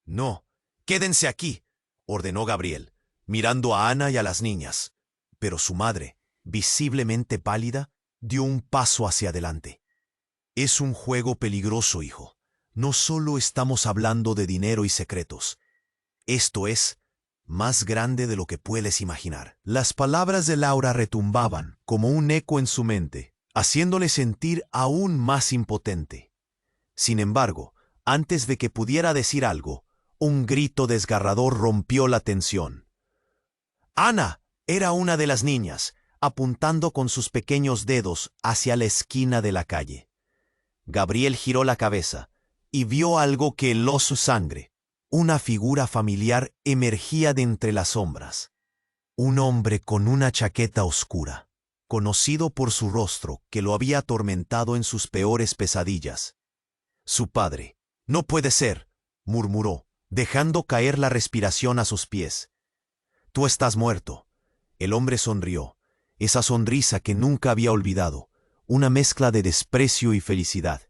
«No, quédense aquí», ordenó Gabriel, mirando a Ana y a las niñas. Pero su madre, visiblemente pálida, dio un paso hacia adelante. «Es un juego peligroso, hijo. No solo estamos hablando de dinero y secretos. Esto es más grande de lo que puedes imaginar». Las palabras de Laura retumbaban como un eco en su mente, haciéndole sentir aún más impotente. Sin embargo, antes de que pudiera decir algo, un grito desgarrador rompió la tensión. Ana era una de las niñas, apuntando con sus pequeños dedos hacia la esquina de la calle. Gabriel giró la cabeza y vio algo que heló su sangre. Una figura familiar emergía de entre las sombras. Un hombre con una chaqueta oscura, conocido por su rostro que lo había atormentado en sus peores pesadillas. Su padre. «No puede ser», murmuró, dejando caer la respiración a sus pies. «Tú estás muerto». El hombre sonrió, esa sonrisa que nunca había olvidado, una mezcla de desprecio y felicidad.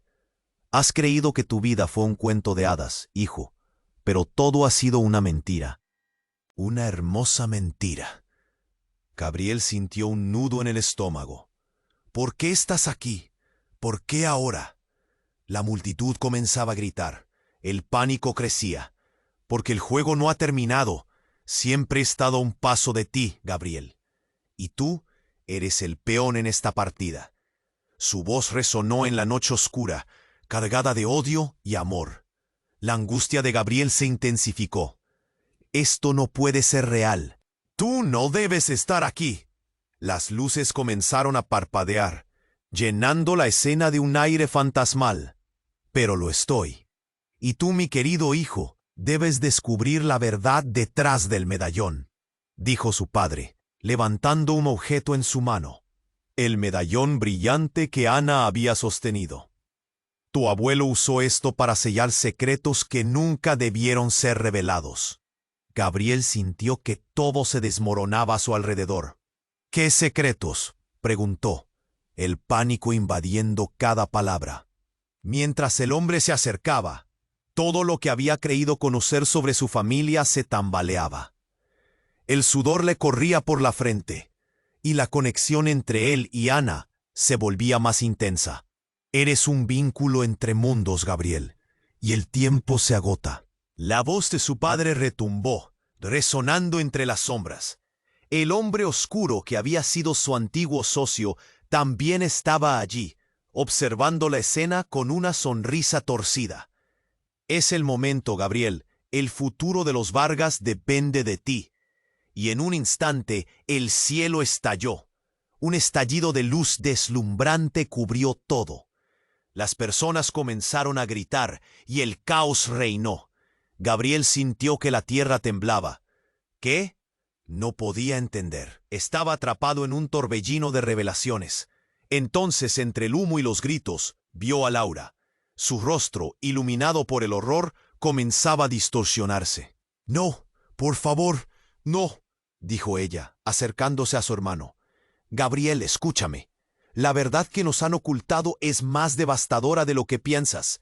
«Has creído que tu vida fue un cuento de hadas, hijo, pero todo ha sido una mentira». Una hermosa mentira. Gabriel sintió un nudo en el estómago. «¿Por qué estás aquí? ¿Por qué ahora?» La multitud comenzaba a gritar. El pánico crecía. «Porque el juego no ha terminado. Siempre he estado a un paso de ti, Gabriel. Y tú eres el peón en esta partida». Su voz resonó en la noche oscura, cargada de odio y amor. La angustia de Gabriel se intensificó. «Esto no puede ser real. Tú no debes estar aquí». Las luces comenzaron a parpadear, llenando la escena de un aire fantasmal. «Pero lo estoy. Y tú, mi querido hijo, debes descubrir la verdad detrás del medallón», dijo su padre, levantando un objeto en su mano. El medallón brillante que Ana había sostenido. «Tu abuelo usó esto para sellar secretos que nunca debieron ser revelados». Gabriel sintió que todo se desmoronaba a su alrededor. «¿Qué secretos?», preguntó, el pánico invadiendo cada palabra. Mientras el hombre se acercaba, todo lo que había creído conocer sobre su familia se tambaleaba. El sudor le corría por la frente, y la conexión entre él y Ana se volvía más intensa. Eres un vínculo entre mundos, Gabriel, y el tiempo se agota. La voz de su padre retumbó, resonando entre las sombras. El hombre oscuro que había sido su antiguo socio también estaba allí, observando la escena con una sonrisa torcida. Es el momento, Gabriel. El futuro de los Vargas depende de ti. Y en un instante el cielo estalló. Un estallido de luz deslumbrante cubrió todo. Las personas comenzaron a gritar y el caos reinó. Gabriel sintió que la tierra temblaba. ¿Qué? No podía entender. Estaba atrapado en un torbellino de revelaciones. Entonces, entre el humo y los gritos, vio a Laura. Su rostro, iluminado por el horror, comenzaba a distorsionarse. «No, por favor, no», dijo ella, acercándose a su hermano. «Gabriel, escúchame. La verdad que nos han ocultado es más devastadora de lo que piensas».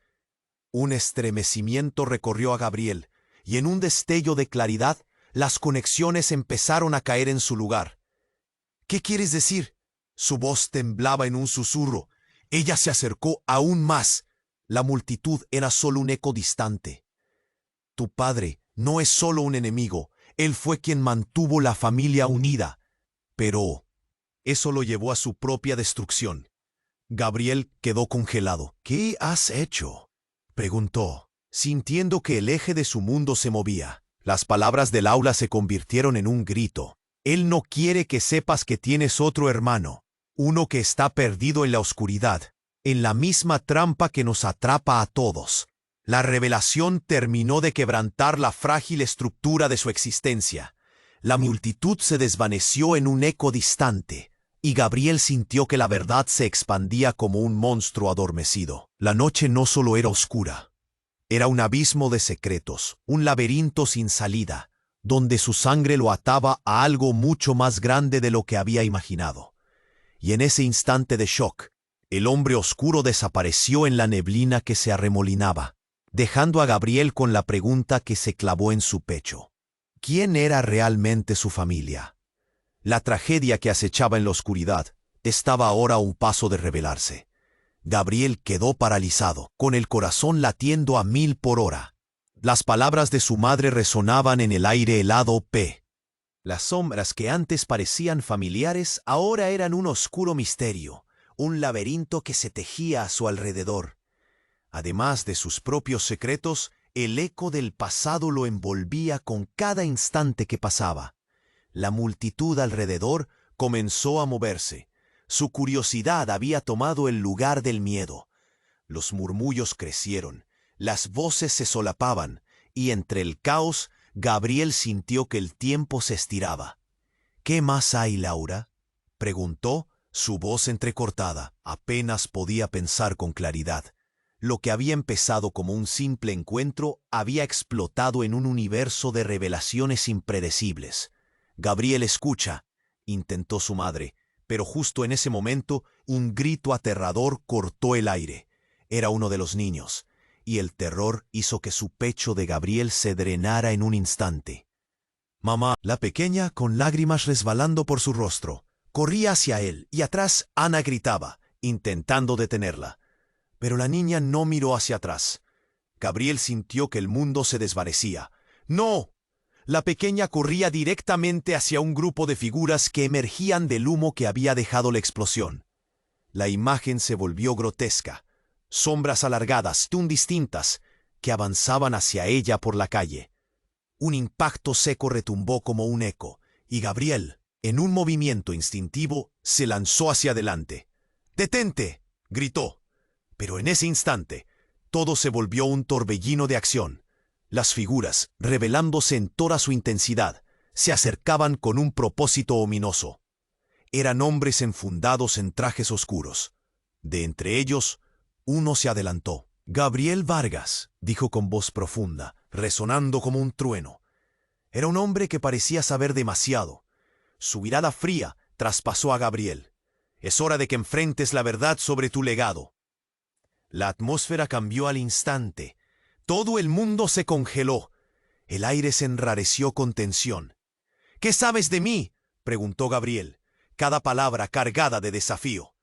Un estremecimiento recorrió a Gabriel, y en un destello de claridad, las conexiones empezaron a caer en su lugar. «¿Qué quieres decir?». Su voz temblaba en un susurro. Ella se acercó aún más. La multitud era solo un eco distante. «Tu padre no es solo un enemigo. Él fue quien mantuvo la familia unida. Pero eso lo llevó a su propia destrucción». Gabriel quedó congelado. «¿Qué has hecho?», preguntó, sintiendo que el eje de su mundo se movía. Las palabras del aula se convirtieron en un grito. «Él no quiere que sepas que tienes otro hermano, uno que está perdido en la oscuridad, en la misma trampa que nos atrapa a todos». La revelación terminó de quebrantar la frágil estructura de su existencia. La multitud se desvaneció en un eco distante, y Gabriel sintió que la verdad se expandía como un monstruo adormecido. La noche no solo era oscura, era un abismo de secretos, un laberinto sin salida, donde su sangre lo ataba a algo mucho más grande de lo que había imaginado. Y en ese instante de shock, el hombre oscuro desapareció en la neblina que se arremolinaba, dejando a Gabriel con la pregunta que se clavó en su pecho. ¿Quién era realmente su familia? La tragedia que acechaba en la oscuridad estaba ahora a un paso de revelarse. Gabriel quedó paralizado, con el corazón latiendo a 1000 por hora. Las palabras de su madre resonaban en el aire helado. Las sombras que antes parecían familiares ahora eran un oscuro misterio, un laberinto que se tejía a su alrededor. Además de sus propios secretos, el eco del pasado lo envolvía con cada instante que pasaba. La multitud alrededor comenzó a moverse. Su curiosidad había tomado el lugar del miedo. Los murmullos crecieron, las voces se solapaban, y entre el caos, Gabriel sintió que el tiempo se estiraba. «¿Qué más hay, Laura?», preguntó, su voz entrecortada. Apenas podía pensar con claridad. Lo que había empezado como un simple encuentro había explotado en un universo de revelaciones impredecibles. «Gabriel, escucha», intentó su madre, pero justo en ese momento un grito aterrador cortó el aire. Era uno de los niños, y el terror hizo que su pecho de Gabriel se drenara en un instante. «Mamá». La pequeña, con lágrimas resbalando por su rostro, corría hacia él, y atrás Ana gritaba, intentando detenerla. Pero la niña no miró hacia atrás. Gabriel sintió que el mundo se desvanecía. «¡No!». La pequeña corría directamente hacia un grupo de figuras que emergían del humo que había dejado la explosión. La imagen se volvió grotesca. Sombras alargadas, distintas, que avanzaban hacia ella por la calle. Un impacto seco retumbó como un eco, y Gabriel, en un movimiento instintivo, se lanzó hacia adelante. «¡Detente!», gritó. Pero en ese instante, todo se volvió un torbellino de acción. Las figuras, revelándose en toda su intensidad, se acercaban con un propósito ominoso. Eran hombres enfundados en trajes oscuros. De entre ellos, uno se adelantó. «Gabriel Vargas», dijo con voz profunda, resonando como un trueno. Era un hombre que parecía saber demasiado. Su mirada fría traspasó a Gabriel. «Es hora de que enfrentes la verdad sobre tu legado». La atmósfera cambió al instante. Todo el mundo se congeló. El aire se enrareció con tensión. «¿Qué sabes de mí?», preguntó Gabriel, cada palabra cargada de desafío.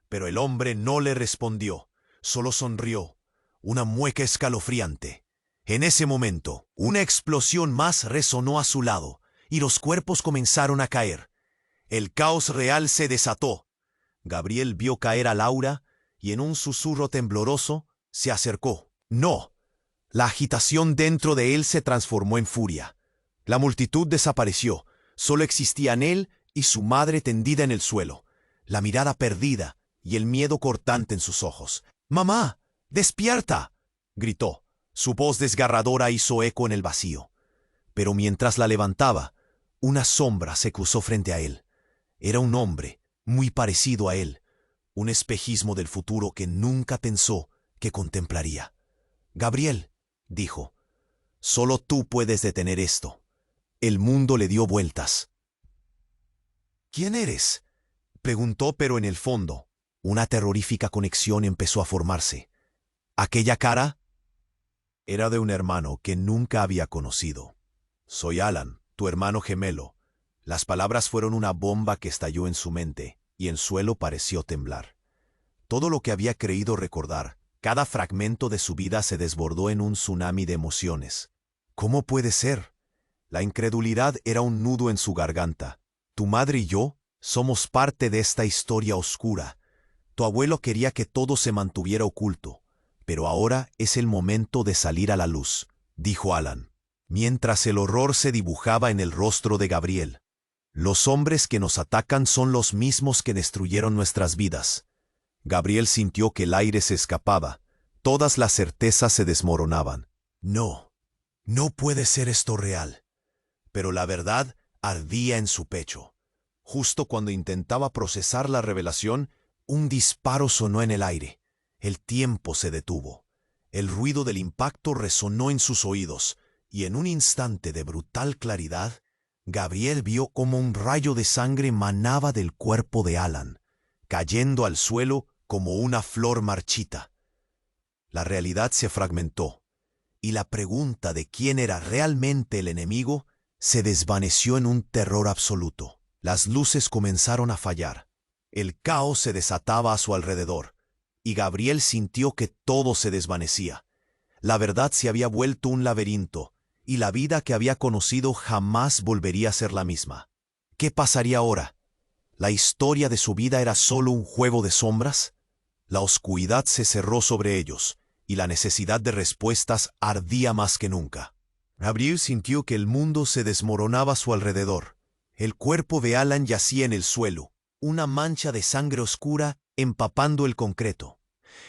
Pero el hombre no le respondió. solo sonrió, una mueca escalofriante. En ese momento, una explosión más resonó a su lado, y los cuerpos comenzaron a caer. El caos real se desató. Gabriel vio caer a Laura, y en un susurro tembloroso, se acercó. ¡No! La agitación dentro de él se transformó en furia. La multitud desapareció. Solo existían él y su madre tendida en el suelo, la mirada perdida y el miedo cortante en sus ojos. «¡Mamá! ¡Despierta!», gritó. Su voz desgarradora hizo eco en el vacío. Pero mientras la levantaba, una sombra se cruzó frente a él. Era un hombre, muy parecido a él, un espejismo del futuro que nunca pensó que contemplaría. «Gabriel», dijo, «solo tú puedes detener esto». El mundo le dio vueltas. «¿Quién eres?», preguntó, pero en el fondo, una terrorífica conexión empezó a formarse. Aquella cara era de un hermano que nunca había conocido. «Soy Alan, tu hermano gemelo». Las palabras fueron una bomba que estalló en su mente, y el suelo pareció temblar. Todo lo que había creído recordar, cada fragmento de su vida se desbordó en un tsunami de emociones. «¿Cómo puede ser?». La incredulidad era un nudo en su garganta. «Tu madre y yo somos parte de esta historia oscura. Tu abuelo quería que todo se mantuviera oculto, pero ahora es el momento de salir a la luz», dijo Alan, mientras el horror se dibujaba en el rostro de Gabriel. «Los hombres que nos atacan son los mismos que destruyeron nuestras vidas». Gabriel sintió que el aire se escapaba. Todas las certezas se desmoronaban. «No, no puede ser esto real». Pero la verdad ardía en su pecho. Justo cuando intentaba procesar la revelación, un disparo sonó en el aire. El tiempo se detuvo. El ruido del impacto resonó en sus oídos, y en un instante de brutal claridad, Gabriel vio cómo un rayo de sangre manaba del cuerpo de Alan, cayendo al suelo como una flor marchita. La realidad se fragmentó, y la pregunta de quién era realmente el enemigo se desvaneció en un terror absoluto. Las luces comenzaron a fallar. El caos se desataba a su alrededor, y Gabriel sintió que todo se desvanecía. La verdad se había vuelto un laberinto, y la vida que había conocido jamás volvería a ser la misma. ¿Qué pasaría ahora? ¿La historia de su vida era solo un juego de sombras? La oscuridad se cerró sobre ellos, y la necesidad de respuestas ardía más que nunca. Gabriel sintió que el mundo se desmoronaba a su alrededor. El cuerpo de Alan yacía en el suelo, una mancha de sangre oscura empapando el concreto.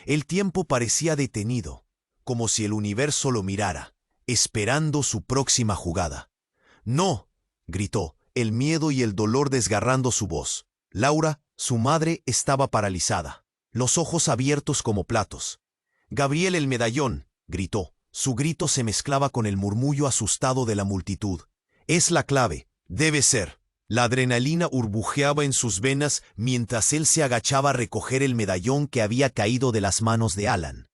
El tiempo parecía detenido, como si el universo lo mirara, esperando su próxima jugada. «¡No!», gritó, el miedo y el dolor desgarrando su voz. Laura, su madre, estaba paralizada, los ojos abiertos como platos. «Gabriel, el medallón», gritó. Su grito se mezclaba con el murmullo asustado de la multitud. «Es la clave, debe ser». La adrenalina burbujeaba en sus venas mientras él se agachaba a recoger el medallón que había caído de las manos de Alan.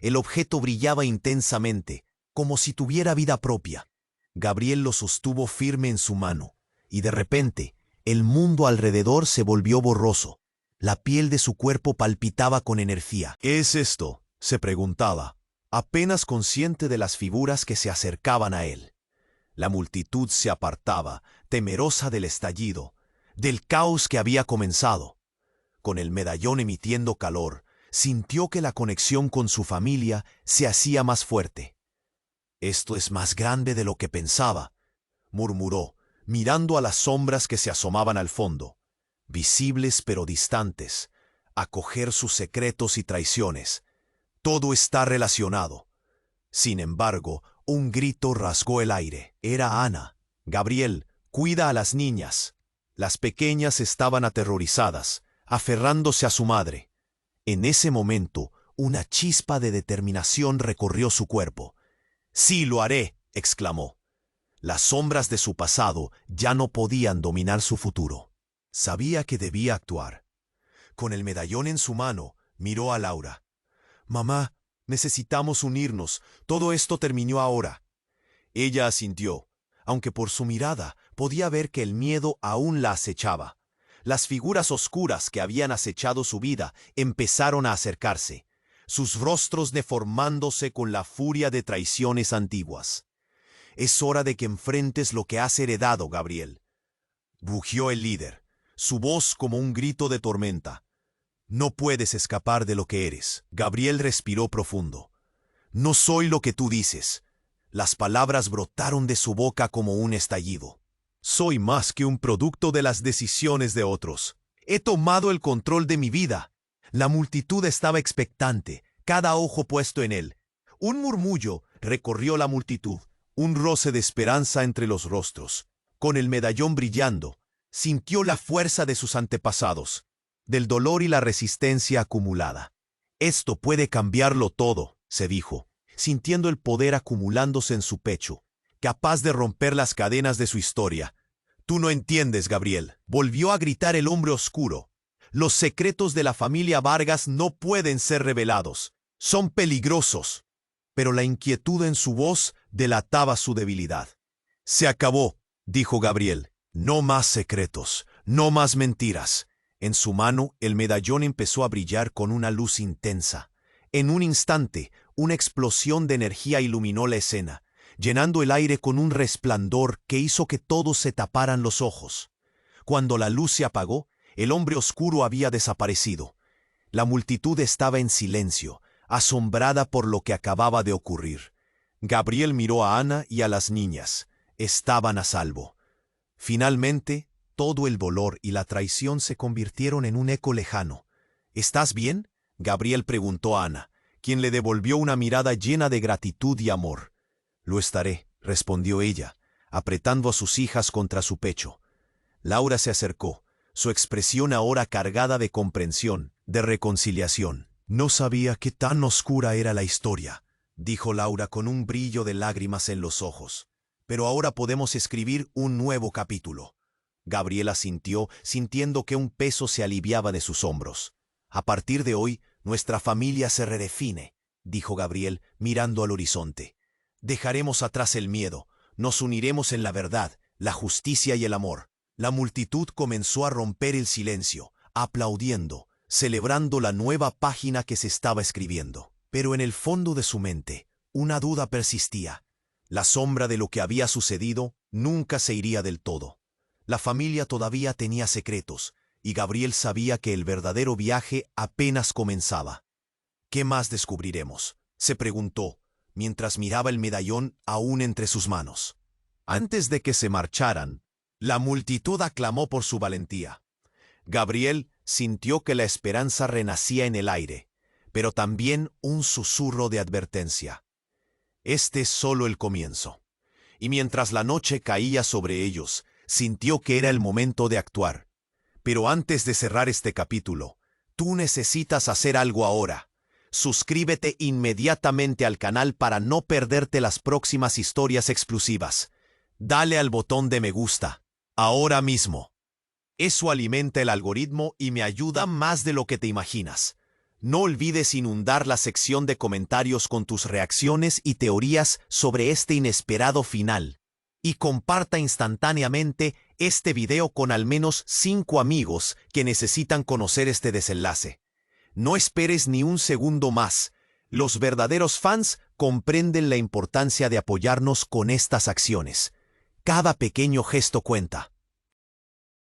El objeto brillaba intensamente, como si tuviera vida propia. Gabriel lo sostuvo firme en su mano, y de repente, el mundo alrededor se volvió borroso. La piel de su cuerpo palpitaba con energía. «¿Qué es esto?», se preguntaba, apenas consciente de las figuras que se acercaban a él. La multitud se apartaba, temerosa del estallido, del caos que había comenzado. Con el medallón emitiendo calor, sintió que la conexión con su familia se hacía más fuerte. «Esto es más grande de lo que pensaba», murmuró, mirando a las sombras que se asomaban al fondo, visibles pero distantes, a coger sus secretos y traiciones. Todo está relacionado. Sin embargo, un grito rasgó el aire. Era Ana. «Gabriel, cuida a las niñas». Las pequeñas estaban aterrorizadas, aferrándose a su madre. En ese momento, una chispa de determinación recorrió su cuerpo. «Sí, lo haré», exclamó. Las sombras de su pasado ya no podían dominar su futuro. Sabía que debía actuar. Con el medallón en su mano, miró a Laura. «Mamá, necesitamos unirnos. Todo esto terminó ahora». Ella asintió, aunque por su mirada podía ver que el miedo aún la acechaba. Las figuras oscuras que habían acechado su vida empezaron a acercarse. sus rostros deformándose con la furia de traiciones antiguas. «Es hora de que enfrentes lo que has heredado, Gabriel», rugió el líder, su voz como un grito de tormenta. «No puedes escapar de lo que eres». Gabriel respiró profundo. «No soy lo que tú dices». Las palabras brotaron de su boca como un estallido. «Soy más que un producto de las decisiones de otros. He tomado el control de mi vida». La multitud estaba expectante, cada ojo puesto en él. Un murmullo recorrió la multitud, un roce de esperanza entre los rostros. Con el medallón brillando, sintió la fuerza de sus antepasados, del dolor y la resistencia acumulada. «Esto puede cambiarlo todo», se dijo, sintiendo el poder acumulándose en su pecho, capaz de romper las cadenas de su historia. «Tú no entiendes, Gabriel», volvió a gritar el hombre oscuro. «Los secretos de la familia Vargas no pueden ser revelados. Son peligrosos». Pero la inquietud en su voz delataba su debilidad. «Se acabó», dijo Gabriel. «No más secretos, no más mentiras». En su mano, el medallón empezó a brillar con una luz intensa. En un instante, una explosión de energía iluminó la escena, llenando el aire con un resplandor que hizo que todos se taparan los ojos. Cuando la luz se apagó, el hombre oscuro había desaparecido. La multitud estaba en silencio, asombrada por lo que acababa de ocurrir. Gabriel miró a Ana y a las niñas. Estaban a salvo. Finalmente, todo el dolor y la traición se convirtieron en un eco lejano. «¿Estás bien?», Gabriel preguntó a Ana, quien le devolvió una mirada llena de gratitud y amor. «Lo estaré», respondió ella, apretando a sus hijas contra su pecho. Laura se acercó, su expresión ahora cargada de comprensión, de reconciliación. «No sabía qué tan oscura era la historia», dijo Laura con un brillo de lágrimas en los ojos. «Pero ahora podemos escribir un nuevo capítulo». Gabriel asintió, sintiendo que un peso se aliviaba de sus hombros. «A partir de hoy, nuestra familia se redefine», dijo Gabriel, mirando al horizonte. «Dejaremos atrás el miedo, nos uniremos en la verdad, la justicia y el amor». La multitud comenzó a romper el silencio, aplaudiendo, celebrando la nueva página que se estaba escribiendo. Pero en el fondo de su mente, una duda persistía. La sombra de lo que había sucedido nunca se iría del todo. La familia todavía tenía secretos, y Gabriel sabía que el verdadero viaje apenas comenzaba. «¿Qué más descubriremos?», se preguntó, mientras miraba el medallón aún entre sus manos. Antes de que se marcharan, la multitud aclamó por su valentía. Gabriel sintió que la esperanza renacía en el aire, pero también un susurro de advertencia. Este es solo el comienzo. Y mientras la noche caía sobre ellos, sintió que era el momento de actuar. Pero antes de cerrar este capítulo, tú necesitas hacer algo ahora. Suscríbete inmediatamente al canal para no perderte las próximas historias exclusivas. Dale al botón de me gusta, ahora mismo. Eso alimenta el algoritmo y me ayuda más de lo que te imaginas. No olvides inundar la sección de comentarios con tus reacciones y teorías sobre este inesperado final. Y comparta instantáneamente este video con al menos 5 amigos que necesitan conocer este desenlace. No esperes ni un segundo más. Los verdaderos fans comprenden la importancia de apoyarnos con estas acciones. Cada pequeño gesto cuenta.